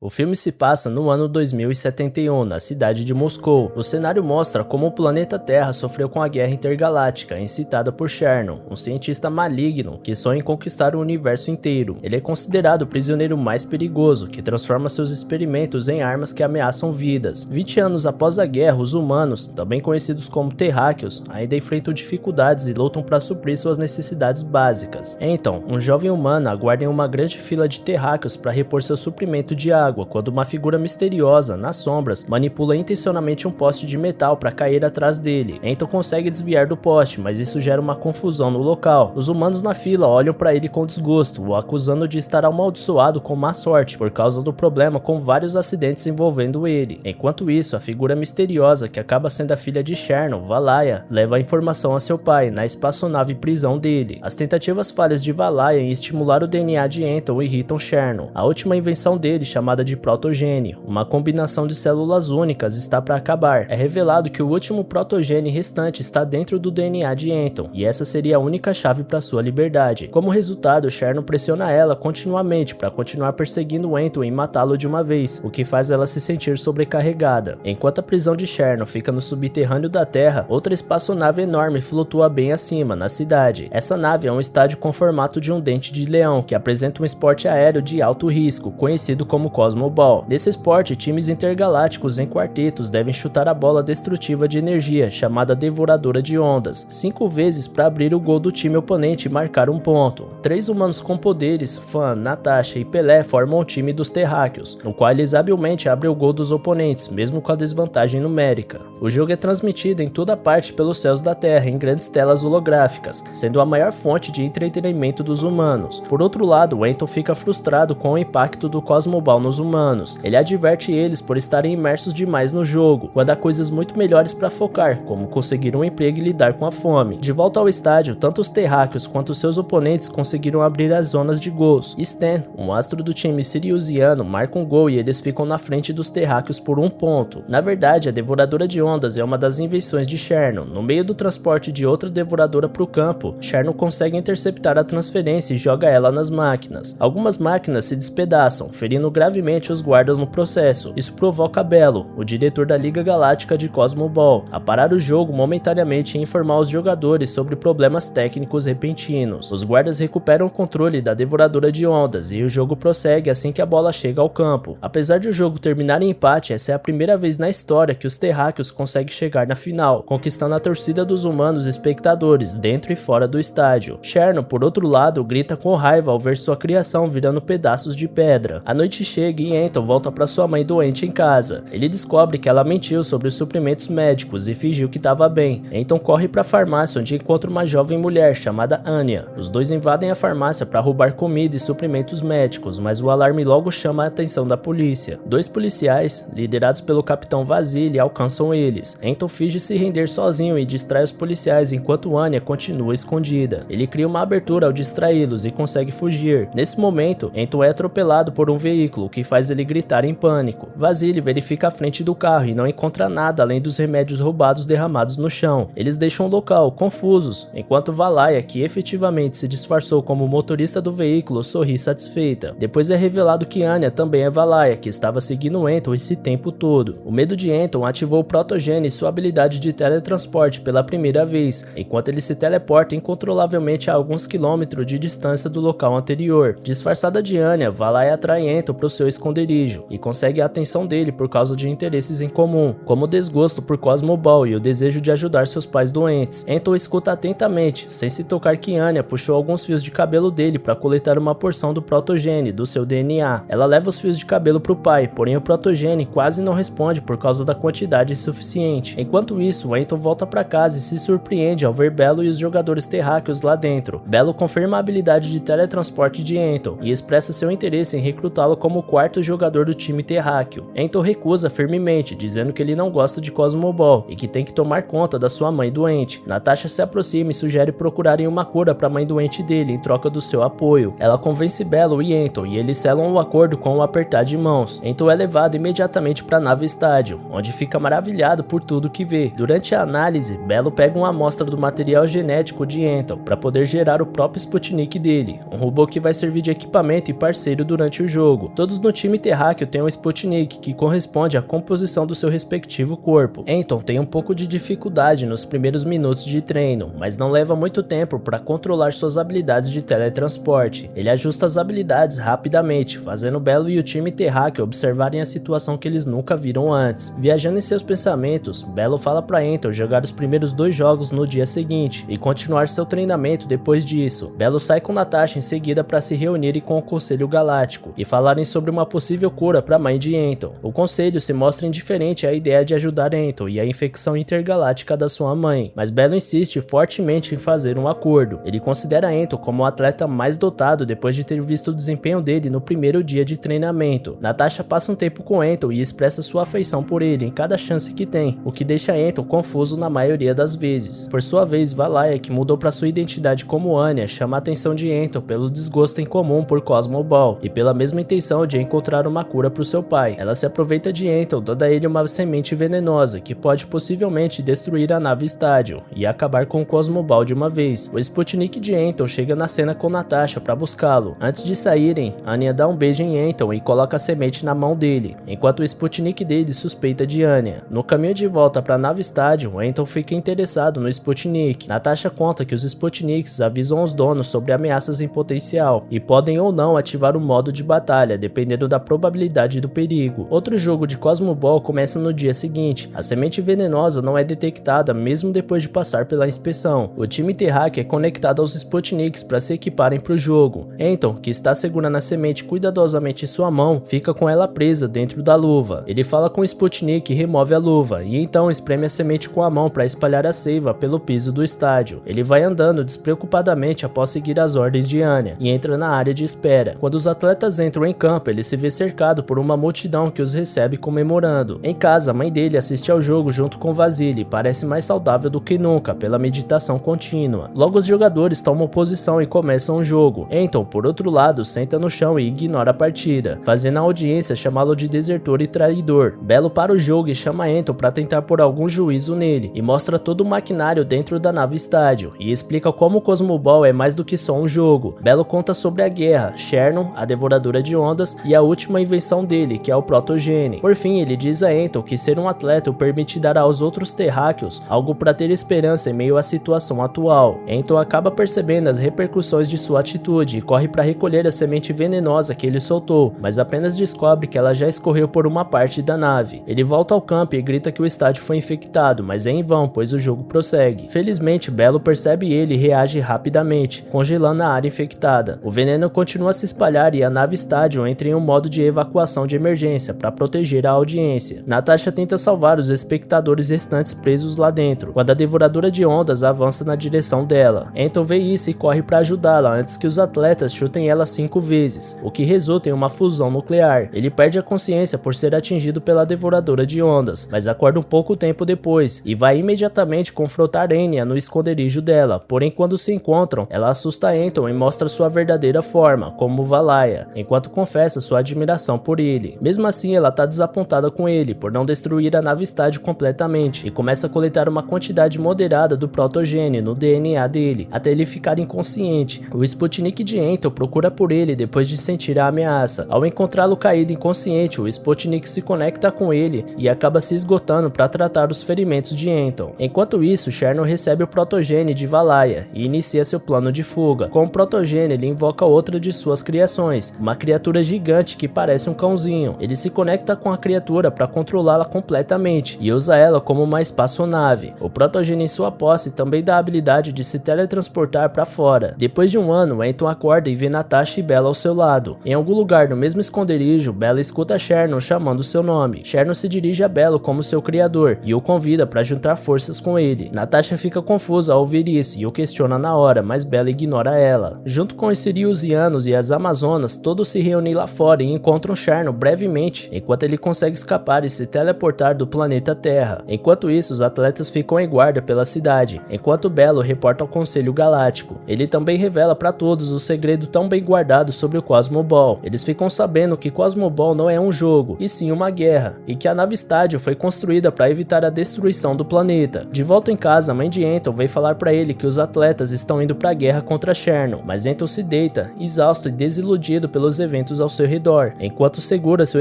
O filme se passa no ano 2071, na cidade de Moscou. O cenário mostra como o planeta Terra sofreu com a Guerra Intergaláctica, incitada por Cherno, um cientista maligno que sonha em conquistar o universo inteiro. Ele é considerado o prisioneiro mais perigoso, que transforma seus experimentos em armas que ameaçam vidas. 20 anos após a guerra, os humanos, também conhecidos como terráqueos, ainda enfrentam dificuldades e lutam para suprir suas necessidades básicas. Então, um jovem humano aguarda em uma grande fila de terráqueos para repor seu suprimento de água, quando uma figura misteriosa, nas sombras, manipula intencionalmente um poste de metal para cair atrás dele. Então consegue desviar do poste, mas isso gera uma confusão no local. Os humanos na fila olham para ele com desgosto, o acusando de estar amaldiçoado com má sorte por causa do problema com vários acidentes envolvendo ele. Enquanto isso, a figura misteriosa, que acaba sendo a filha de Cherno, Valaya, leva a informação a seu pai na espaçonave prisão dele. As tentativas falhas de Valaya em estimular o DNA de Anton irritam Cherno. A última invenção dele, chamada de protogene, uma combinação de células únicas, está para acabar. É revelado que o último protogene restante está dentro do DNA de Anton, e essa seria a única chave para sua liberdade. Como resultado, Cherno pressiona ela continuamente para continuar perseguindo Anton e matá-lo de uma vez, o que faz ela se sentir sobrecarregada. Enquanto a prisão de Cherno fica no subterrâneo da Terra, outra espaçonave enorme flutua bem acima, na cidade. Essa nave é um estádio com formato de um dente de leão, que apresenta um esporte aéreo de alto risco, conhecido como Cosmoball. Nesse esporte, times intergalácticos em quartetos devem chutar a bola destrutiva de energia, chamada Devoradora de Ondas, 5 vezes para abrir o gol do time oponente e marcar um ponto. 3 humanos com poderes, Fan, Natasha e Pelé, formam o time dos terráqueos, no qual eles habilmente abrem o gol dos oponentes, mesmo com a desvantagem numérica. O jogo é transmitido em toda parte pelos céus da Terra em grandes telas holográficas, sendo a maior fonte de entretenimento dos humanos. Por outro lado, Anton fica frustrado com o impacto do Cosmoball nos humanos. Ele adverte eles por estarem imersos demais no jogo, quando há coisas muito melhores para focar, como conseguir um emprego e lidar com a fome. De volta ao estádio, tanto os terráqueos quanto seus oponentes conseguiram abrir as zonas de gols. Stan, um astro do time siriusiano, marca um gol e eles ficam na frente dos terráqueos por 1 ponto. Na verdade, a Devoradora de Ondas é uma das invenções de Cherno. No meio do transporte de outra devoradora para o campo, Cherno consegue interceptar a transferência e joga ela nas máquinas. Algumas máquinas se despedaçam, ferindo gravemente os guardas no processo. Isso provoca Belo, o diretor da Liga Galáctica de Cosmoball, a parar o jogo momentaneamente e informar os jogadores sobre problemas técnicos repentinos. Os guardas recuperam o controle da Devoradora de Ondas e o jogo prossegue assim que a bola chega ao campo. Apesar de o jogo terminar em empate, essa é a primeira vez na história que os terráqueos conseguem chegar na final, conquistando a torcida dos humanos espectadores dentro e fora do estádio. Cherno, por outro lado, grita com raiva ao ver sua criação virando pedaços de pedra. A noite chega e Anton volta para sua mãe doente em casa. Ele descobre que ela mentiu sobre os suprimentos médicos e fingiu que estava bem. Anton corre para a farmácia, onde encontra uma jovem mulher chamada Anya. Os dois invadem a farmácia para roubar comida e suprimentos médicos, mas o alarme logo chama a atenção da polícia. 2 policiais, liderados pelo capitão Vasily, alcançam eles. Anton finge se render sozinho e distrai os policiais enquanto Anya continua escondida. Ele cria uma abertura ao distraí-los e consegue fugir. Nesse momento, Anton é atropelado por um veículo, o que faz ele gritar em pânico. Vasily verifica a frente do carro e não encontra nada além dos remédios roubados derramados no chão. Eles deixam o local, confusos, enquanto Valaya, que efetivamente se disfarçou como motorista do veículo, sorri satisfeita. Depois é revelado que Anya também é Valaya, que estava seguindo Anton esse tempo todo. O medo de Anton ativou o protogene e sua habilidade de teletransporte pela primeira vez, enquanto ele se teleporta incontrolavelmente a alguns quilômetros de distância do local anterior. Disfarçada de Anya, Valaya atrai Anton para o seu esconderijo e consegue a atenção dele por causa de interesses em comum, como o desgosto por Cosmoball e o desejo de ajudar seus pais doentes. Anton escuta atentamente, sem se tocar que Anya puxou alguns fios de cabelo dele para coletar uma porção do protogene do seu DNA. Ela leva os fios de cabelo para o pai, porém o protogene quase não responde por causa da quantidade insuficiente. Enquanto isso, Anton volta para casa e se surpreende ao ver Belo e os jogadores terráqueos lá dentro. Belo confirma a habilidade de teletransporte de Anton e expressa seu interesse em recrutá-lo como o 4º jogador do time terráqueo. Anton recusa firmemente, dizendo que ele não gosta de Cosmoball e que tem que tomar conta da sua mãe doente. Natasha se aproxima e sugere procurarem uma cura para a mãe doente dele em troca do seu apoio. Ela convence Belo e Anton e eles selam o acordo com um apertar de mãos. Anton é levado imediatamente para a nave estádio, onde fica maravilhado por tudo que vê. Durante a análise, Belo pega uma amostra do material genético de Anton para poder gerar o próprio Sputnik dele, um robô que vai servir de equipamento e parceiro durante o jogo. Todos no no time terráqueo tem um Sputnik, que corresponde à composição do seu respectivo corpo. Anton tem um pouco de dificuldade nos primeiros minutos de treino, mas não leva muito tempo para controlar suas habilidades de teletransporte. Ele ajusta as habilidades rapidamente, fazendo Belo e o time terráqueo observarem a situação que eles nunca viram antes. Viajando em seus pensamentos, Belo fala para Anton jogar os primeiros 2 jogos no dia seguinte e continuar seu treinamento depois disso. Belo sai com Natasha em seguida para se reunirem com o Conselho Galáctico e falarem sobre uma possível cura para a mãe de Anton. O Conselho se mostra indiferente à ideia de ajudar Anton e a infecção intergaláctica da sua mãe, mas Belo insiste fortemente em fazer um acordo. Ele considera Anton como o atleta mais dotado depois de ter visto o desempenho dele no primeiro dia de treinamento. Natasha passa um tempo com Anton e expressa sua afeição por ele em cada chance que tem, o que deixa Anton confuso na maioria das vezes. Por sua vez, Valaya, que mudou para sua identidade como Anya, chama a atenção de Anton pelo desgosto em comum por Cosmo Ball e pela mesma intenção de encontrar uma cura para o seu pai. Ela se aproveita de Anton, dando a ele uma semente venenosa que pode possivelmente destruir a nave Estádio e acabar com o Cosmo Ball de uma vez. O Sputnik de Anton chega na cena com Natasha para buscá-lo. Antes de saírem, Anya dá um beijo em Anton e coloca a semente na mão dele, enquanto o Sputnik dele suspeita de Anya. No caminho de volta para a nave Estádio, Anton fica interessado no Sputnik. Natasha conta que os Sputniks avisam os donos sobre ameaças em potencial e podem ou não ativar o modo de batalha, dependendo da probabilidade do perigo. Outro jogo de Cosmo Ball começa no dia seguinte. A semente venenosa não é detectada mesmo depois de passar pela inspeção. O time terráqueo é conectado aos Sputniks para se equiparem para o jogo. Anton, que está segurando a semente cuidadosamente em sua mão, fica com ela presa dentro da luva. Ele fala com o Sputnik e remove a luva, e então espreme a semente com a mão para espalhar a seiva pelo piso do estádio. Ele vai andando despreocupadamente após seguir as ordens de Anya e entra na área de espera. Quando os atletas entram em campo, ele se vê cercado por uma multidão que os recebe comemorando. Em casa, a mãe dele assiste ao jogo junto com Vasily e parece mais saudável do que nunca pela meditação contínua. Logo os jogadores tomam posição e começam o jogo. Anton, por outro lado, senta no chão e ignora a partida, fazendo a audiência chamá-lo de desertor e traidor. Belo para o jogo e chama Anton para tentar pôr algum juízo nele, e mostra todo o maquinário dentro da nave Estádio, e explica como o Cosmo Ball é mais do que só um jogo. Belo conta sobre a guerra, Chernon, a devoradora de ondas, e a última invenção dele, que é o Protogene. Por fim, ele diz a Anton que ser um atleta o permite dar aos outros terráqueos algo para ter esperança em meio à situação atual. Anton acaba percebendo as repercussões de sua atitude e corre para recolher a semente venenosa que ele soltou, mas apenas descobre que ela já escorreu por uma parte da nave. Ele volta ao campo e grita que o estádio foi infectado, mas é em vão, pois o jogo prossegue. Felizmente, Belo percebe ele e reage rapidamente, congelando a área infectada. O veneno continua a se espalhar e a nave Estádio entra em um modo de evacuação de emergência para proteger a audiência. Natasha tenta salvar os espectadores restantes presos lá dentro, quando a devoradora de ondas avança na direção dela. Anton vê isso e corre para ajudá-la antes que os atletas chutem ela 5 vezes, o que resulta em uma fusão nuclear. Ele perde a consciência por ser atingido pela devoradora de ondas, mas acorda um pouco tempo depois e vai imediatamente confrontar Anya no esconderijo dela. Porém, quando se encontram, ela assusta Anton e mostra sua verdadeira forma, como Valaya, enquanto confessa sua admiração por ele. Mesmo assim, ela tá desapontada com ele por não destruir a nave Estádio completamente e começa a coletar uma quantidade moderada do Protogene no DNA dele, até ele ficar inconsciente. O Sputnik de Anton procura por ele depois de sentir a ameaça. Ao encontrá-lo caído inconsciente, o Sputnik se conecta com ele e acaba se esgotando para tratar os ferimentos de Anton. Enquanto isso, Chernon recebe o Protogene de Valaya e inicia seu plano de fuga. Com o Protogene, ele invoca outra de suas criações, uma criatura gigante que parece um cãozinho. Ele se conecta com a criatura para controlá-la completamente e usa ela como uma espaçonave. O Protogene em sua posse também dá a habilidade de se teletransportar para fora. Depois de um ano, Anton acorda e vê Natasha e Bella ao seu lado. Em algum lugar no mesmo esconderijo, Bella escuta Chernon chamando seu nome. Chernon se dirige a Bella como seu criador e o convida para juntar forças com ele. Natasha fica confusa ao ouvir isso e o questiona na hora, mas Bella ignora ela. Junto com os siriusianos e as amazonas, todos se reúnem lá fora e encontram Chernon brevemente, enquanto ele consegue escapar e se teleportar do planeta Terra. Enquanto isso, os atletas ficam em guarda pela cidade, enquanto Belo reporta ao Conselho Galáctico. Ele também revela para todos o segredo tão bem guardado sobre o Cosmo Ball. Eles ficam sabendo que Cosmo Ball não é um jogo, e sim uma guerra, e que a nave Estádio foi construída para evitar a destruição do planeta. De volta em casa, a mãe de Anton vem falar para ele que os atletas estão indo para a guerra contra Chernon, mas Anton se deita, exausto e desiludido pelos eventos ao seu redor. redor, enquanto segura seu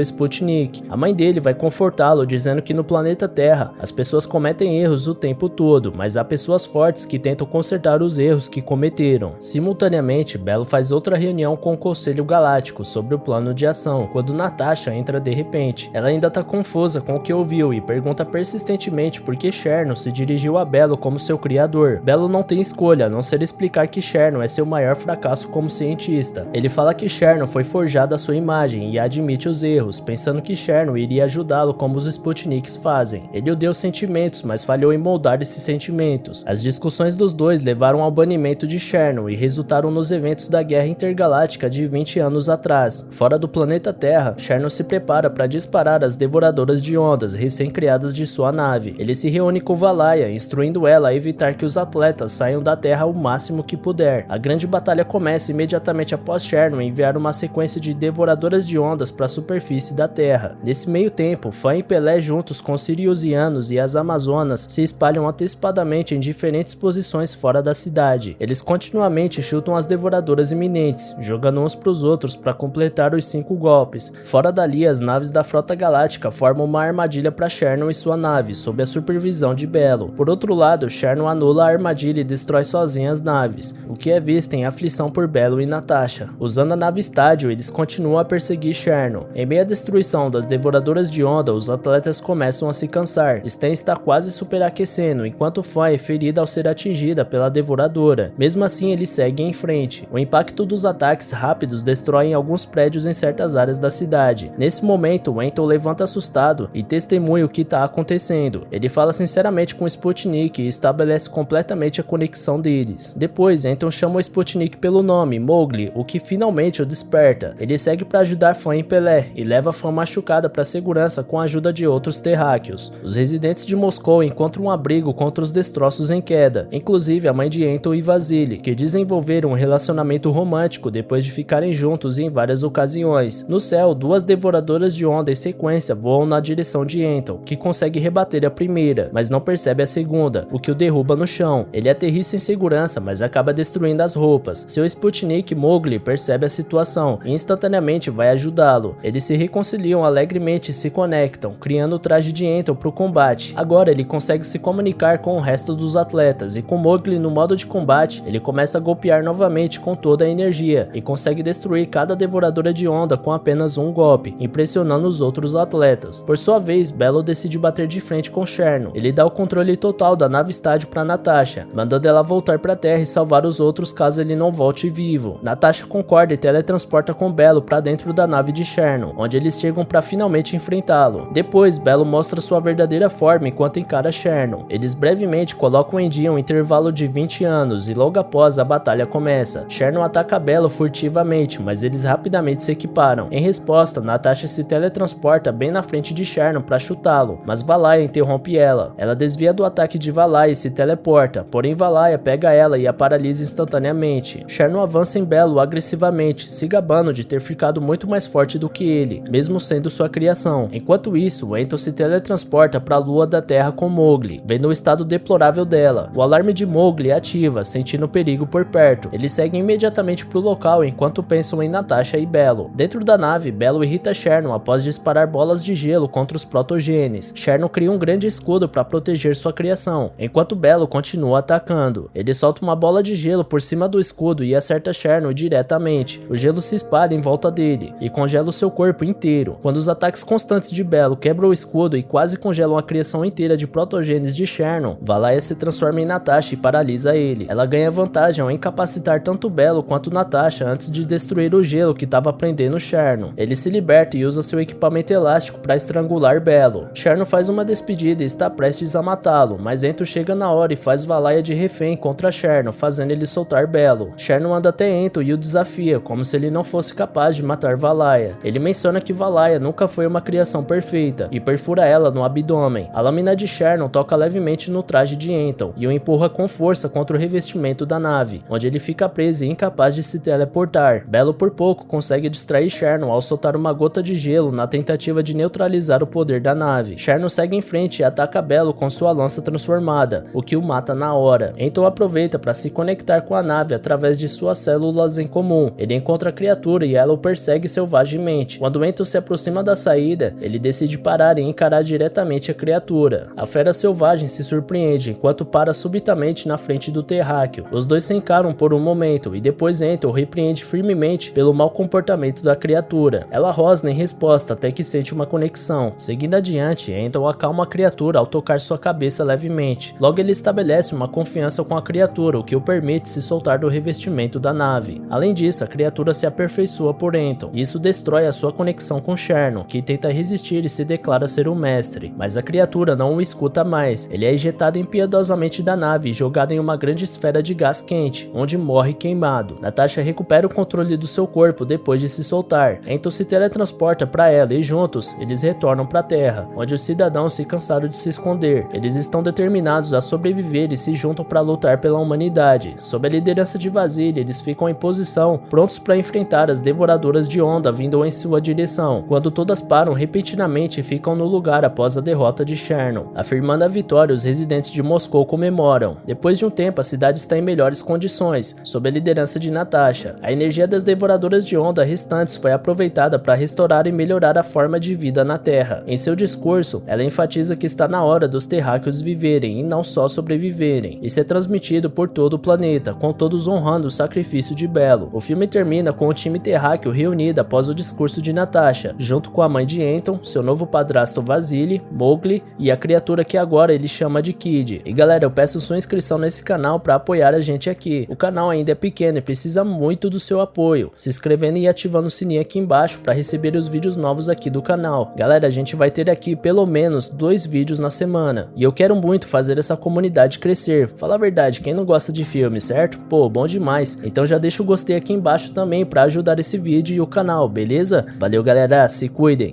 Sputnik. A mãe dele vai confortá-lo dizendo que no planeta Terra as pessoas cometem erros o tempo todo, mas há pessoas fortes que tentam consertar os erros que cometeram. Simultaneamente, Belo faz outra reunião com o Conselho Galáctico sobre o plano de ação, quando Natasha entra de repente. Ela ainda tá confusa com o que ouviu e pergunta persistentemente por que Cherno se dirigiu a Belo como seu criador. Belo não tem escolha a não ser explicar que Cherno é seu maior fracasso como cientista. Ele fala que Cherno foi forjado à sua imagem e admite os erros, pensando que Cherno iria ajudá-lo como os Sputniks fazem. Ele o deu sentimentos, mas falhou em moldar esses sentimentos. As discussões dos dois levaram ao banimento de Cherno e resultaram nos eventos da Guerra Intergaláctica de 20 anos atrás. Fora do planeta Terra, Cherno se prepara para disparar as devoradoras de ondas recém-criadas de sua nave. Ele se reúne com Valaya, instruindo ela a evitar que os atletas saiam da Terra o máximo que puder. A grande batalha começa imediatamente após Cherno enviar uma sequência de devoradoras de ondas para a superfície da Terra. Nesse meio tempo, Fan e Pelé juntos com Siriusianos e as Amazonas se espalham antecipadamente em diferentes posições fora da cidade. Eles continuamente chutam as devoradoras iminentes, jogando uns para os outros para completar os 5 golpes. Fora dali, as naves da Frota Galáctica formam uma armadilha para Cherno e sua nave, sob a supervisão de Belo. Por outro lado, Cherno anula a armadilha e destrói sozinha as naves, o que é visto em aflição por Belo e Natasha. Usando a nave estádio, eles continuam a perseguir Cherno. Em meio à destruição das devoradoras de onda, os atletas começam a se cansar. Stan está quase superaquecendo, enquanto Fan é ferida ao ser atingida pela devoradora. Mesmo assim, eles seguem em frente. O impacto dos ataques rápidos destroem alguns prédios em certas áreas da cidade. Nesse momento, Wenton levanta assustado e testemunha o que está acontecendo. Ele fala sinceramente com o Sputnik e estabelece completamente a conexão deles. Depois, Wenton chama o Sputnik pelo nome, Mowgli, o que finalmente o desperta. Ele segue para ajudar Fan e Pelé e leva Fan machucada para segurança com a ajuda de outros terráqueos. Os residentes de Moscou encontram um abrigo contra os destroços em queda, inclusive a mãe de Wenton e Vasily, que desenvolveram um relacionamento romântico depois de ficarem juntos em várias ocasiões. No céu, 2 devoradoras de onda em sequência voam na direção de Wenton, que consegue rebater a primeira, mas não percebe a segunda, o que o derruba no chão. Ele aterrissa em segurança, mas acaba destruindo as roupas. Seu Sputnik, Mowgli, percebe a situação e instantaneamente vai ajudá-lo. Eles se reconciliam alegremente e se conectam, criando o traje de Wenton para o combate. Agora ele consegue se comunicar com o resto dos atletas e com Mowgli no modo de combate, ele começa a golpear novamente com toda a energia e consegue destruir cada devoradora de onda com apenas um golpe, impressionando os outros atletas. Por sua vez, Belo decide bater de frente com Cherno. Ele dá o controle total da nave estádio para Natasha, mandando ela voltar para a Terra e salvar os outros caso ele não volte vivo. Natasha concorda e teletransporta com Belo para dentro da nave de Cherno, onde eles chegam para finalmente enfrentá-lo. Depois, Belo mostra sua verdadeira forma enquanto encara Cherno. Eles brevemente colocam em dia um intervalo de 20 anos e logo após a batalha começa. Cherno ataca Belo furtivamente, mas eles rapidamente se equiparam. Em resposta, Natasha se teletransporta bem na frente de Cherno para chutá-lo, mas Valaya interrompe ela. Ela desvia do ataque de Valaya e se teleporta, porém Valaya pega ela e a paralisa instantaneamente. Cherno avança em Belo agressivamente, se gabando de ter ficado muito mais forte do que ele, mesmo sendo sua criação. Enquanto isso, Wenton se teletransporta para a lua da Terra com Mowgli, vendo o estado deplorável dela. O alarme de Mowgli ativa, sentindo perigo por perto. Eles seguem imediatamente para o local enquanto pensam em Natasha e Belo. Dentro da nave, Belo irrita Cherno após disparar bolas de gelo contra os protogenes. Cherno cria um grande escudo para proteger sua criação, enquanto Belo continua atacando. Ele solta uma bola de gelo por cima do escudo e acerta Cherno diretamente. O gelo se espalha em volta dele e congela o seu corpo inteiro. Quando os ataques constantes de Belo quebram o escudo e quase congelam a criação inteira de protogenes de Cherno, Valaya se transforma em Natasha e paralisa ele. Ela ganha vantagem ao incapacitar tanto Belo quanto Natasha antes de destruir o gelo que estava prendendo Cherno. Ele se liberta e usa seu equipamento elástico para estrangular Belo. Cherno faz uma despedida e está prestes a matá-lo, mas Ento chega na hora e faz Valaya de refém contra Cherno, fazendo ele soltar Belo. Cherno anda até Ento e o desafia, como se ele não fosse capaz de matar Valaya. Ele menciona que Valaya nunca foi uma criação perfeita e perfura ela no abdômen. A lâmina de Cherno toca levemente no traje de Enton e o empurra com força contra o revestimento da nave, onde ele fica preso e incapaz de se teleportar. Belo por pouco consegue distrair Cherno ao soltar uma gota de gelo na tentativa de neutralizar o poder da nave. Cherno segue em frente e ataca Belo com sua lança transformada, o que o mata na hora. Enton aproveita para se conectar com a nave através de suas células em comum. Ele encontra a criatura e ela o percebe persegue selvagemente. Quando Anton se aproxima da saída, ele decide parar e encarar diretamente a criatura. A fera selvagem se surpreende enquanto para subitamente na frente do terráqueo. Os dois se encaram por um momento e depois Anton repreende firmemente pelo mau comportamento da criatura. Ela rosna em resposta até que sente uma conexão. Seguindo adiante, Anton acalma a criatura ao tocar sua cabeça levemente. Logo ele estabelece uma confiança com a criatura, o que o permite se soltar do revestimento da nave. Além disso, a criatura se aperfeiçoa por Anton. Isso destrói a sua conexão com Shernon, que tenta resistir e se declara ser o mestre. Mas a criatura não o escuta mais. Ele é ejetado impiedosamente da nave e jogado em uma grande esfera de gás quente, onde morre queimado. Natasha recupera o controle do seu corpo depois de se soltar. Anton se teletransporta para ela e juntos, eles retornam para a Terra, onde os cidadãos se cansaram de se esconder. Eles estão determinados a sobreviver e se juntam para lutar pela humanidade. Sob a liderança de Vasily, eles ficam em posição, prontos para enfrentar as devoradoras de onda vindo em sua direção, quando todas param repentinamente e ficam no lugar após a derrota de Chernon. Afirmando a vitória, os residentes de Moscou comemoram. Depois de um tempo, a cidade está em melhores condições, sob a liderança de Natasha. A energia das devoradoras de onda restantes foi aproveitada para restaurar e melhorar a forma de vida na Terra. Em seu discurso, ela enfatiza que está na hora dos terráqueos viverem e não só sobreviverem. Isso é transmitido por todo o planeta, com todos honrando o sacrifício de Belo. O filme termina com o time terráqueo reunido após o discurso de Natasha, junto com a mãe de Anton, seu novo padrasto Vasily, Mowgli e a criatura que agora ele chama de Kid. E galera, eu peço sua inscrição nesse canal para apoiar a gente aqui. O canal ainda é pequeno e precisa muito do seu apoio, se inscrevendo e ativando o sininho aqui embaixo para receber os vídeos novos aqui do canal. Galera, a gente vai ter aqui pelo menos 2 vídeos na semana, e eu quero muito fazer essa comunidade crescer. Fala a verdade, quem não gosta de filme, certo? Pô, bom demais. Então já deixa o gostei aqui embaixo também para ajudar esse vídeo e o canal, beleza? Valeu galera, se cuidem!